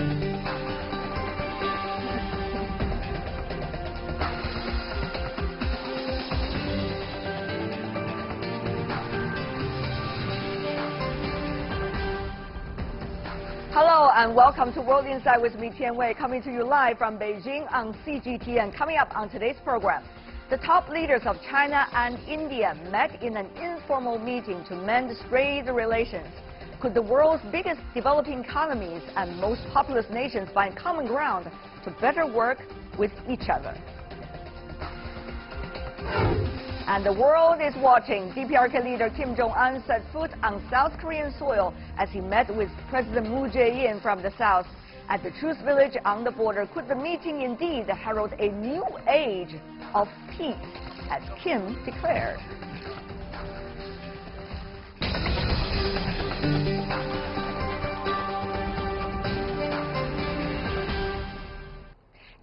Hello and welcome to World Insight with me, Tian Wei, coming to you live from Beijing on CGT. And coming up on today's program, the top leaders of China and India met in an informal meeting to mend strained relations. Could the world's biggest developing economies and most populous nations find common ground to better work with each other? And the world is watching. DPRK leader Kim Jong-un set foot on South Korean soil as he met with President Moon Jae-in from the south at the Truce Village on the border. Could the meeting indeed herald a new age of peace, as Kim declared?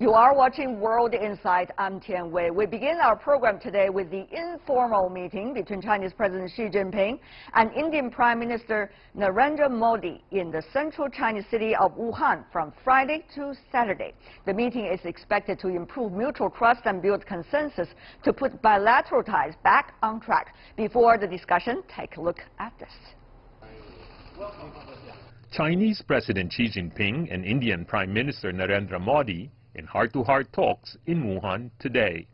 You are watching World Insight. I'm Tian Wei. We begin our program today with the informal meeting between Chinese President Xi Jinping and Indian Prime Minister Narendra Modi in the central Chinese city of Wuhan from Friday to Saturday. The meeting is expected to improve mutual trust and build consensus to put bilateral ties back on track. Before the discussion, take a look at this. Chinese President Xi Jinping and Indian Prime Minister Narendra Modi in heart-to-heart talks in Wuhan today.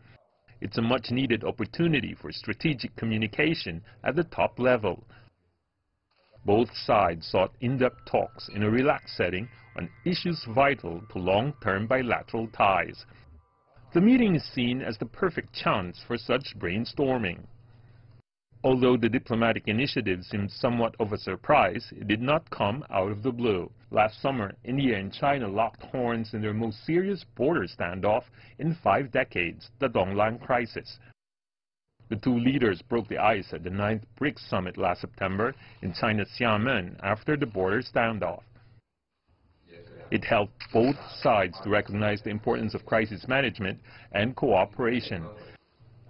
It's a much-needed opportunity for strategic communication at the top level. Both sides sought in-depth talks in a relaxed setting on issues vital to long-term bilateral ties. The meeting is seen as the perfect chance for such brainstorming. Although the diplomatic initiative seemed somewhat of a surprise, it did not come out of the blue. Last summer, India and China locked horns in their most serious border standoff in 5 decades, the Donglan crisis. The two leaders broke the ice at the 9th BRICS summit last September in China's Xiamen after the border standoff. It helped both sides to recognize the importance of crisis management and cooperation.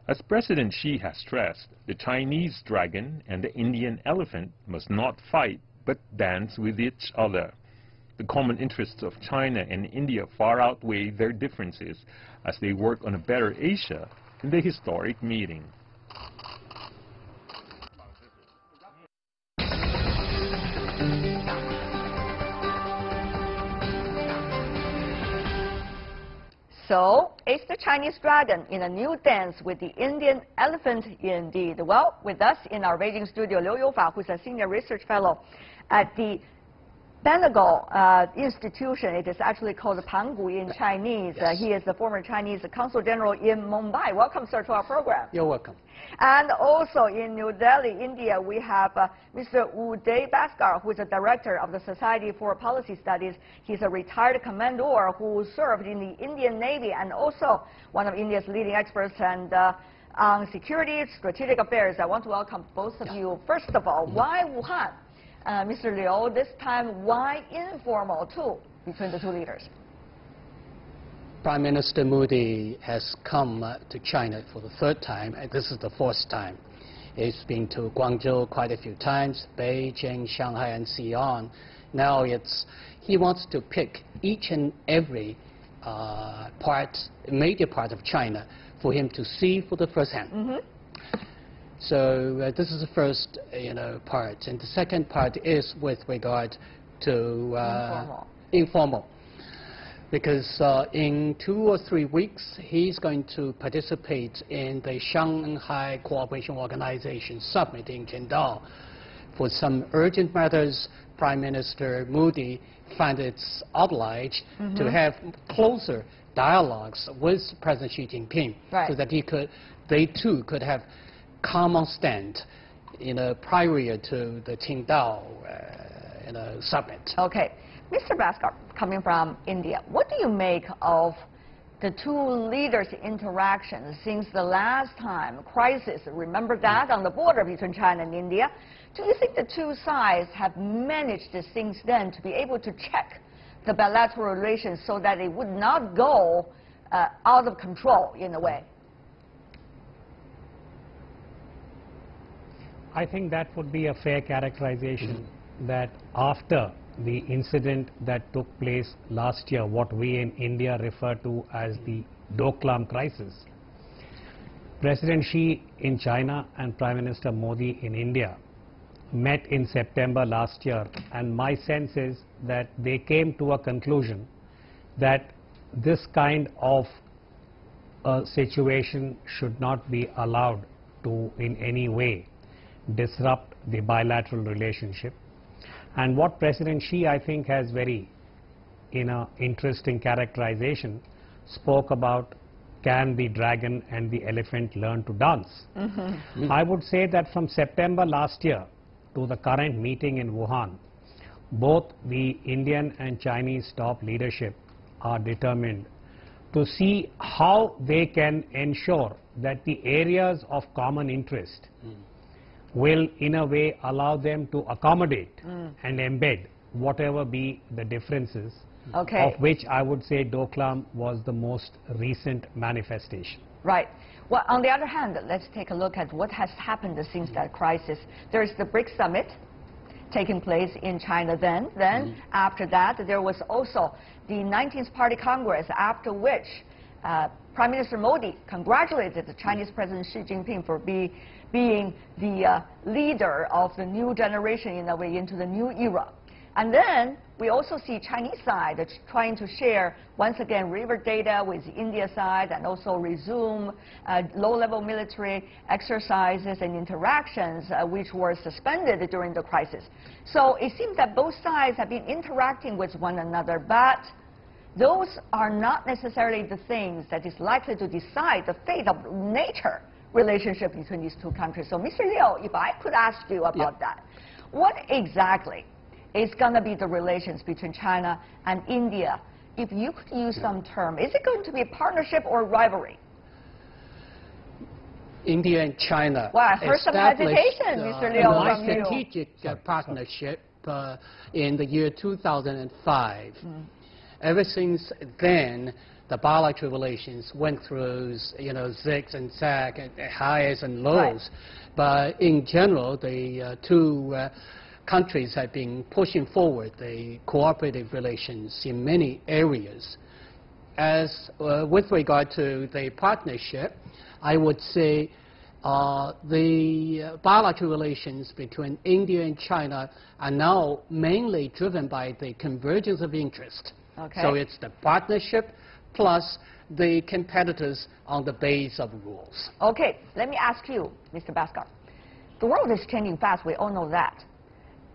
As President Xi has stressed, the Chinese dragon and the Indian elephant must not fight but dance with each other. The common interests of China and India far outweigh their differences as they work on a better Asia in the historic meeting. So, is the Chinese dragon in a new dance with the Indian elephant indeed? Well, with us in our Beijing studio, Liu Youfa, who's a senior research fellow at the Bengal institution. It is actually called Pangu in Chinese. Yes. He is the former Chinese Consul General in Mumbai. Welcome, sir, to our program. You're welcome. And also in New Delhi, India, we have Mr. Uday Bhaskar, who is the director of the Society for Policy Studies. He's a retired commander who served in the Indian Navy and also one of India's leading experts and on security, strategic affairs. I want to welcome both of you. First of all, why Wuhan? Mr. Liu, this time, why informal too between the two leaders? Prime Minister Modi has come to China for the 3rd time, and this is the 4th time. He's been to Guangzhou quite a few times, Beijing, Shanghai, and Xi'an. Now he wants to pick each and every major part of China for him to see for the first hand. Mm-hmm. So this is the first, part, and the second part is with regard to informal. Because in 2 or 3 weeks, he's going to participate in the Shanghai Cooperation Organization Summit in Qingdao. For some urgent matters, Prime Minister Modi found it obliged to have closer dialogues with President Xi Jinping, so that they too could have common stand, prior to the Qingdao, summit. Okay. Mr. Bhaskar, coming from India, what do you make of the two leaders' interactions since the last time crisis? Remember that on the border between China and India? Do you think the two sides have managed since then to be able to check the bilateral relations so that it would not go out of control in a way? I think that would be a fair characterization that after the incident that took place last year, what we in India refer to as the Doklam crisis. President Xi in China and Prime Minister Modi in India met in September last year, and my sense is that they came to a conclusion that this kind of a situation should not be allowed to in any way disrupt the bilateral relationship. And what President Xi, I think, has very interesting characterization, spoke about, can the dragon and the elephant learn to dance? I would say that from September last year to the current meeting in Wuhan, both the Indian and Chinese top leadership are determined to see how they can ensure that the areas of common interest will in a way allow them to accommodate and embed whatever be the differences, of which I would say Doklam was the most recent manifestation. Right. Well, on the other hand, let's take a look at what has happened since that crisis. There's the BRICS summit taking place in China then. After that, there was also the 19th Party Congress, after which Prime Minister Modi congratulated the Chinese President Xi Jinping for being the leader of the new generation in a way into the new era. And then we also see Chinese side trying to share, once again, river data with India side and also resume low-level military exercises and interactions which were suspended during the crisis. So it seems that both sides have been interacting with one another, but those are not necessarily the things that is likely to decide the fate of nature relationship between these two countries. So Mr. Liu, if I could ask you about that, what exactly is going to be the relations between China and India? If you could use some term, is it going to be a partnership or rivalry? India and China well, I heard some hesitation, Mr. Liu, a strategic partnership in the year 2005. Ever since then, the bilateral relations went through, zigs and zags, and highs and lows. Right. But in general, the two countries have been pushing forward the cooperative relations in many areas. As with regard to the partnership, I would say the bilateral relations between India and China are now mainly driven by the convergence of interest. So it's the partnership plus the competitors on the base of rules. Okay, let me ask you, Mr. Bhaskar. The world is changing fast, we all know that.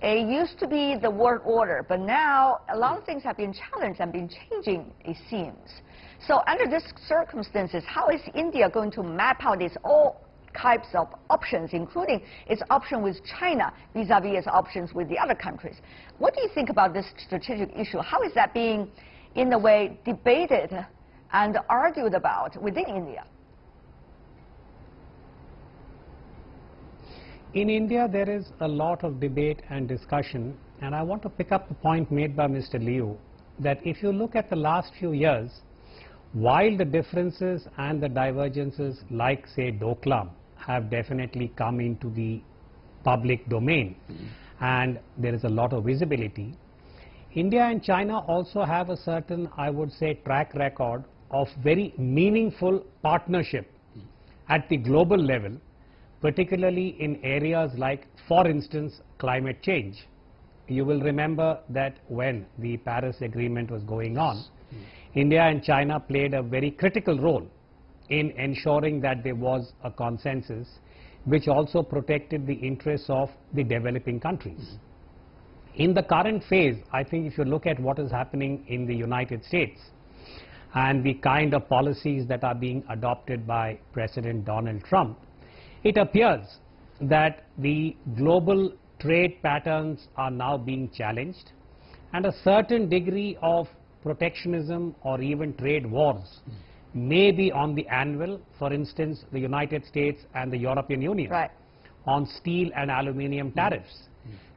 It used to be the world order, but now a lot of things have been challenged and been changing, it seems. So under these circumstances, how is India going to map out its all types of options, including its option with China vis-a-vis its options with the other countries? What do you think about this strategic issue? How is that being, in a way, debated and argued about within India? In India, there is a lot of debate and discussion, and I want to pick up the point made by Mr. Liu, that if you look at the last few years, while the differences and the divergences, like, say, Doklam, have definitely come into the public domain, and there is a lot of visibility, India and China also have a certain, I would say, track record of very meaningful partnership at the global level, particularly in areas like, for instance, climate change. You will remember that when the Paris Agreement was going on, India and China played a very critical role in ensuring that there was a consensus which also protected the interests of the developing countries. In the current phase, I think if you look at what is happening in the United States and the kind of policies that are being adopted by President Donald Trump, it appears that the global trade patterns are now being challenged, and a certain degree of protectionism or even trade wars may be on the anvil. For instance, the United States and the European Union on steel and aluminium tariffs.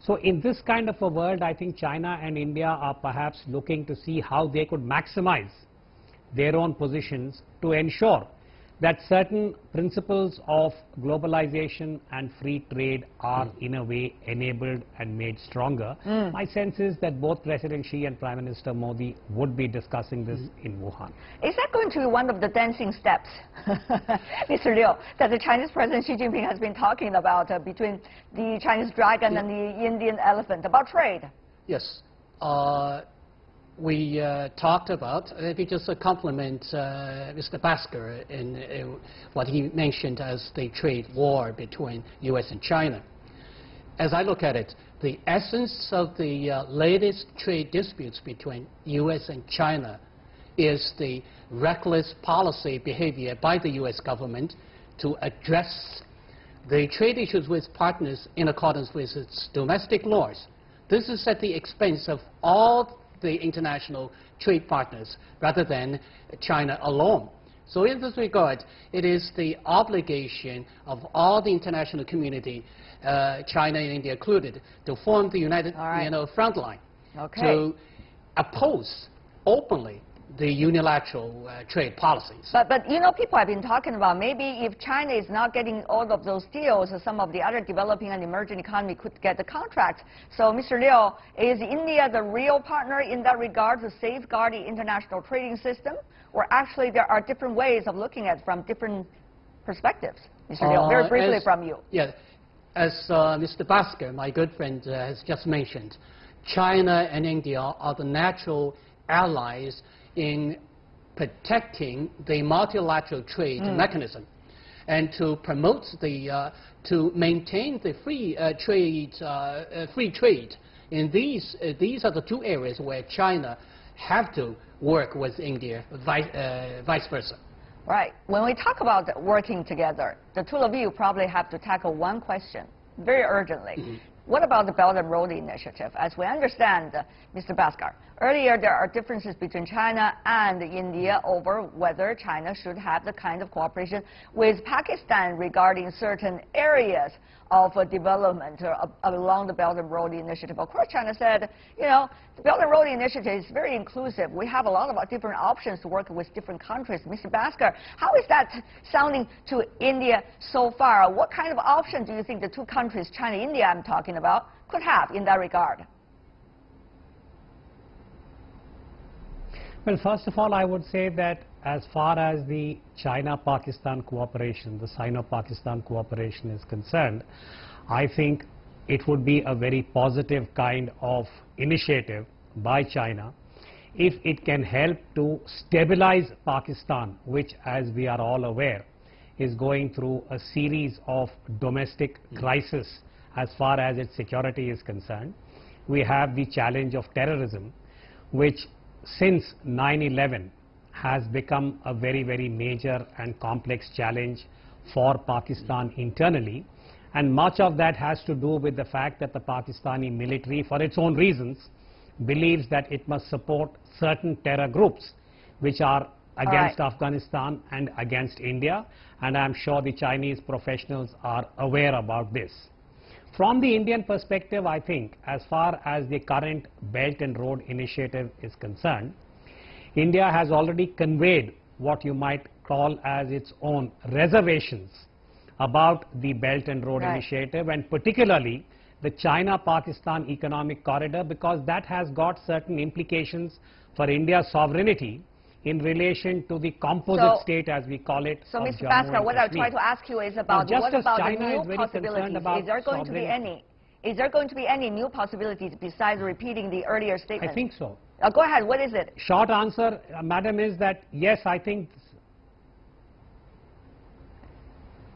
So in this kind of a world, I think China and India are perhaps looking to see how they could maximize their own positions to ensure that certain principles of globalization and free trade are in a way enabled and made stronger. My sense is that both President Xi and Prime Minister Modi would be discussing this in Wuhan. Is that going to be one of the dancing steps, Mr. Liu, that the Chinese President Xi Jinping has been talking about between the Chinese dragon and the Indian elephant, about trade? Yes. We talked about, let me just compliment Mr. Bhaskar in what he mentioned as the trade war between U.S. and China. As I look at it, the essence of the latest trade disputes between U.S. and China is the reckless policy behavior by the U.S. government to address the trade issues with partners in accordance with its domestic laws. This is at the expense of all the international trade partners rather than China alone. So in this regard, it is the obligation of all the international community, China and India included, to form the united front line to oppose openly the unilateral trade policies. But you know, people have been talking about maybe if China is not getting all of those deals, some of the other developing and emerging economy could get the contract. So, Mr. Liu, is India the real partner in that regard to safeguard the international trading system? Or actually there are different ways of looking at it from different perspectives? Mr. Liu, very briefly from you. Yeah, as Mr. Bhaskar, my good friend, has just mentioned, China and India are the natural allies in protecting the multilateral trade mechanism and to promote the, to maintain the free trade. In these are the two areas where China have to work with India, vice versa. Right. When we talk about working together, the two of you probably have to tackle one question very urgently. What about the Belt and Road Initiative? As we understand, Mr. Bhaskar, earlier there are differences between China and India over whether China should have the kind of cooperation with Pakistan regarding certain areas of development along the Belt and Road Initiative. Of course, China said, you know, the Belt and Road Initiative is very inclusive. We have a lot of different options to work with different countries. Mr. Bhaskar, how is that sounding to India so far? What kind of option do you think the two countries, China and India I'm talking about, could have in that regard? Well, first of all, I would say that as far as the China-Pakistan cooperation, the Sino-Pakistan cooperation is concerned, I think it would be a very positive kind of initiative by China if it can help to stabilize Pakistan, which, as we are all aware, is going through a series of domestic crises as far as its security is concerned. We have the challenge of terrorism, which since 9/11 has become a very, very major and complex challenge for Pakistan internally. And much of that has to do with the fact that the Pakistani military, for its own reasons, believes that it must support certain terror groups which are against Afghanistan and against India. And I'm sure the Chinese professionals are aware about this. From the Indian perspective, I think, as far as the current Belt and Road Initiative is concerned, India has already conveyed what you might call as its own reservations about the Belt and Road Initiative, and particularly the China-Pakistan economic corridor, because that has got certain implications for India's sovereignty in relation to the composite state, as we call it. So, Mr. Bhaskar, what I try to ask you is about what about the new possibilities? Is there going to be any? Is there going to be any new possibilities besides repeating the earlier statement? I think so. Go ahead. What is it? Short answer, Madam, is that yes, I think.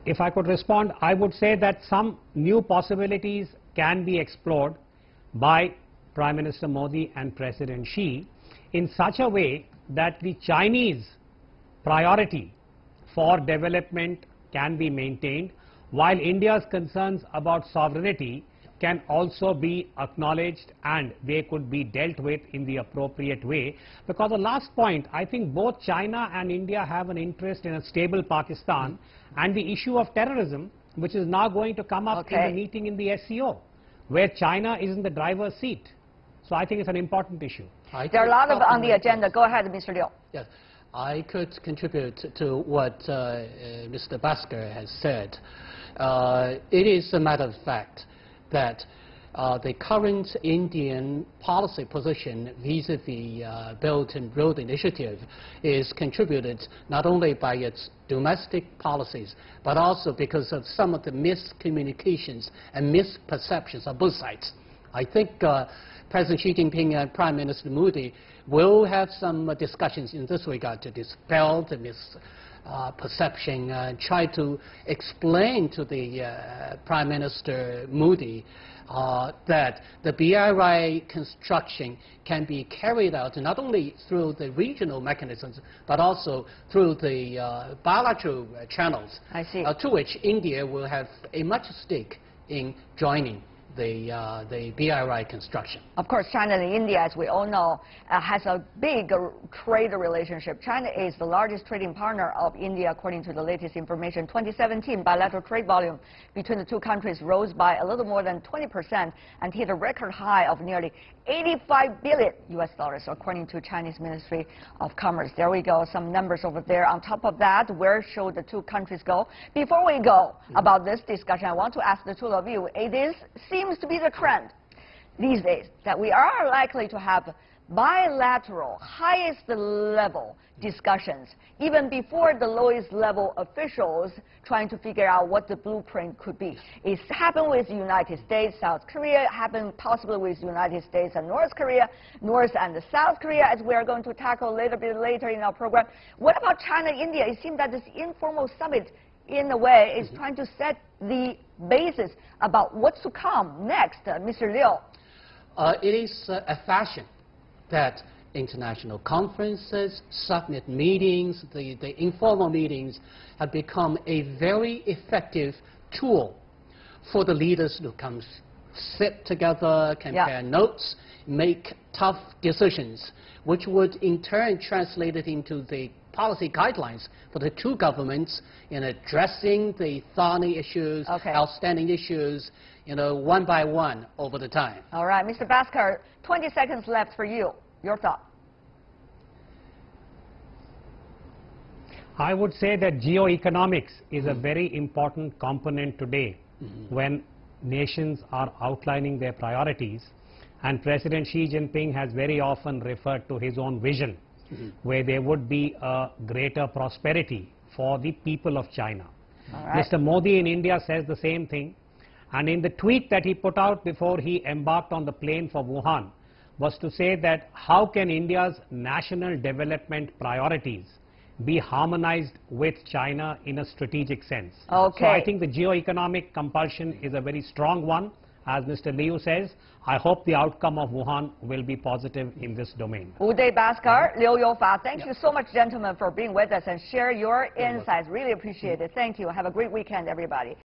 If I could respond, I would say that some new possibilities can be explored by Prime Minister Modi and President Xi in such a way that the Chinese priority for development can be maintained, while India's concerns about sovereignty can also be acknowledged and they could be dealt with in the appropriate way. Because the last point, I think both China and India have an interest in a stable Pakistan and the issue of terrorism, which is now going to come up in the meeting in the SCO, where China is in the driver's seat. So I think it's an important issue. There are a lot of on the agenda. Go ahead, Mr. Liu. Yes. I could contribute to what Mr. Bhaskar has said. It is a matter of fact that the current Indian policy position vis-a-vis Belt and Road Initiative is contributed not only by its domestic policies, but also because of some of the miscommunications and misperceptions on both sides. I think President Xi Jinping and Prime Minister Modi will have some discussions in this regard to dispel the misperception and try to explain to the Prime Minister Modi that the BRI construction can be carried out not only through the regional mechanisms, but also through the bilateral channels, to which India will have a much stake in joining the BRI construction. Of course, China and India, as we all know, has a big trade relationship. China is the largest trading partner of India, according to the latest information. 2017 bilateral trade volume between the two countries rose by a little more than 20% and hit a record high of nearly $85 billion US dollars, according to Chinese Ministry of Commerce. There we go, some numbers over there. On top of that, where should the two countries go? Before we go about this discussion, I want to ask the two of you, it seems to be the trend these days that we are likely to have bilateral, highest level discussions, even before the lowest level officials trying to figure out what the blueprint could be. It's happened with the United States, South Korea, happened possibly with United States and North Korea, North and the South Korea, as we are going to tackle a little bit later in our program. What about China and India? It seems that this informal summit, in a way, is trying to set the basis about what's to come next. Mr. Liu. It is a fashion that international conferences, summit meetings, the informal meetings have become a very effective tool for the leaders to come sit together, compare notes, make tough decisions, which would in turn translate it into the policy guidelines for the two governments in addressing the thorny issues, outstanding issues, one by one over the time. All right, Mr. Bhaskar, 20 seconds left for you. Your thought. I would say that geoeconomics is a very important component today when nations are outlining their priorities, and President Xi Jinping has very often referred to his own vision where there would be a greater prosperity for the people of China. Mr. Modi in India says the same thing, and in the tweet that he put out before he embarked on the plane for Wuhan was to say that how can India's national development priorities be harmonized with China in a strategic sense. So I think the geoeconomic compulsion is a very strong one. As Mr. Liu says, I hope the outcome of Wuhan will be positive in this domain. Uday Bhaskar, Liu Youfa, thank you so much, gentlemen, for being with us and share your insights. Really appreciate it. Thank you. Have a great weekend, everybody.